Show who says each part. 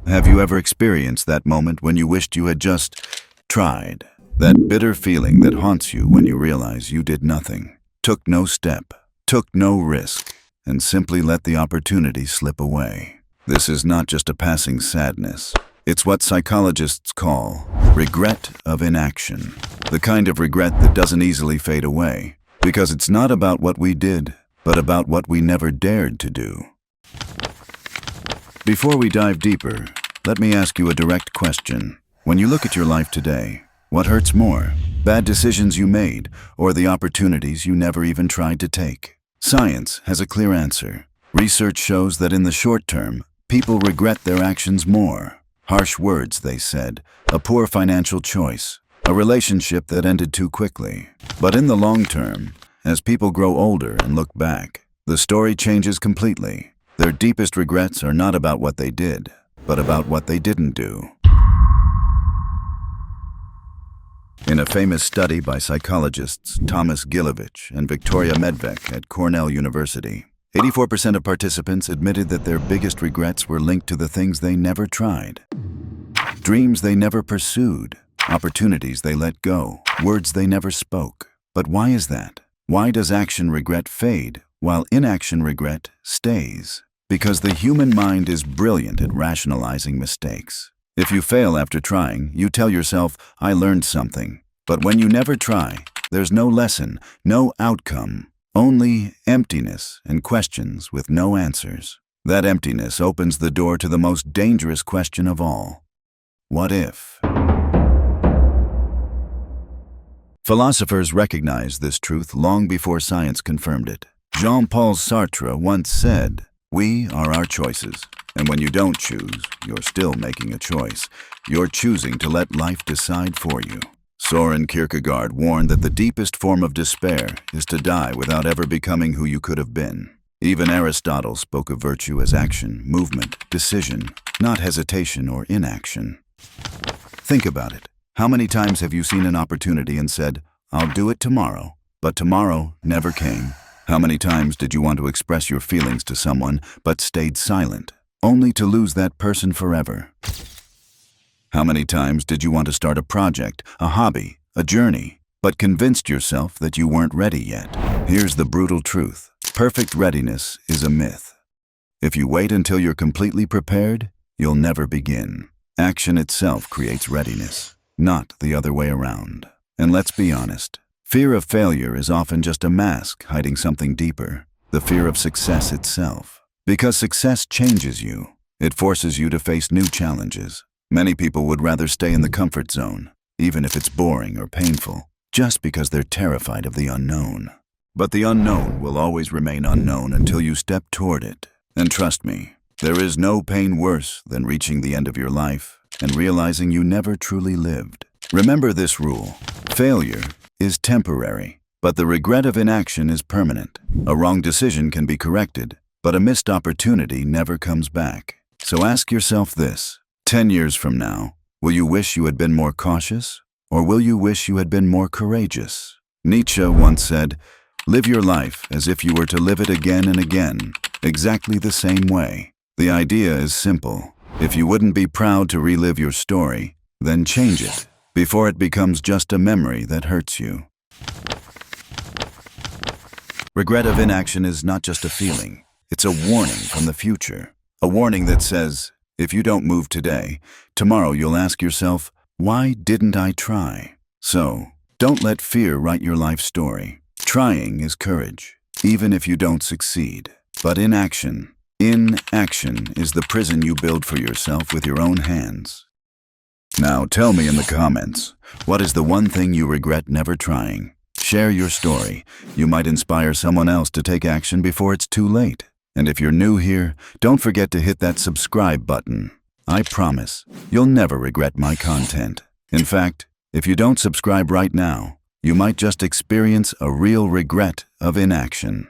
Speaker 1: Have you ever experienced that moment when you wished you had just tried? That bitter feeling that haunts you when you realize you did nothing, took no step, took no risk, and simply let the opportunity slip away. This is not just a passing sadness. It's what psychologists call regret of inaction. The kind of regret that doesn't easily fade away, because it's not about what we did, but about what we never dared to do. Before we dive deeper, let me ask you a direct question. When you look at your life today, what hurts more? Bad decisions you made, or the opportunities you never even tried to take? Science has a clear answer. Research shows that in the short term, people regret their actions more. Harsh words, they said, a poor financial choice, a relationship that ended too quickly. But in the long term, as people grow older and look back, the story changes completely. Their deepest regrets are not about what they did, but about what they didn't do. In a famous study by psychologists Thomas Gilovich and Victoria Medvec at Cornell University, 84% of participants admitted that their biggest regrets were linked to the things they never tried. Dreams they never pursued, opportunities they let go, words they never spoke. But why is that? Why does action regret fade, while inaction regret stays? Because the human mind is brilliant at rationalizing mistakes. If you fail after trying, you tell yourself, I learned something. But when you never try, there's no lesson, no outcome, only emptiness and questions with no answers. That emptiness opens the door to the most dangerous question of all. What if? Philosophers recognized this truth long before science confirmed it. Jean-Paul Sartre once said, "We are our choices, and when you don't choose, you're still making a choice. You're choosing to let life decide for you." Soren Kierkegaard warned that the deepest form of despair is to die without ever becoming who you could have been. Even Aristotle spoke of virtue as action, movement, decision, not hesitation or inaction. Think about it. How many times have you seen an opportunity and said, "I'll do it tomorrow," but tomorrow never came? How many times did you want to express your feelings to someone but stayed silent, only to lose that person forever? How many times did you want to start a project, a hobby, a journey, but convinced yourself that you weren't ready yet? Here's the brutal truth. Perfect readiness is a myth. If you wait until you're completely prepared, you'll never begin. Action itself creates readiness, not the other way around. And let's be honest, fear of failure is often just a mask hiding something deeper, the fear of success itself. Because success changes you. It forces you to face new challenges. Many people would rather stay in the comfort zone, even if it's boring or painful, just because they're terrified of the unknown. But the unknown will always remain unknown until you step toward it. And trust me, there is no pain worse than reaching the end of your life and realizing you never truly lived. Remember this rule: failure is temporary, but the regret of inaction is permanent. A wrong decision can be corrected, but a missed opportunity never comes back. So ask yourself this: 10 years from now, will you wish you had been more cautious, or will you wish you had been more courageous? Nietzsche once said, "Live your life as if you were to live it again and again, exactly the same way." The idea is simple. If you wouldn't be proud to relive your story, then change it, before it becomes just a memory that hurts you. Regret of inaction is not just a feeling. It's a warning from the future. A warning that says, if you don't move today, tomorrow you'll ask yourself, why didn't I try? So, don't let fear write your life story. Trying is courage, even if you don't succeed. But inaction is the prison you build for yourself with your own hands. Now tell me in the comments, what is the one thing you regret never trying? Share your story. You might inspire someone else to take action before it's too late. And if you're new here, don't forget to hit that subscribe button. I promise, you'll never regret my content. In fact, if you don't subscribe right now, you might just experience a real regret of inaction.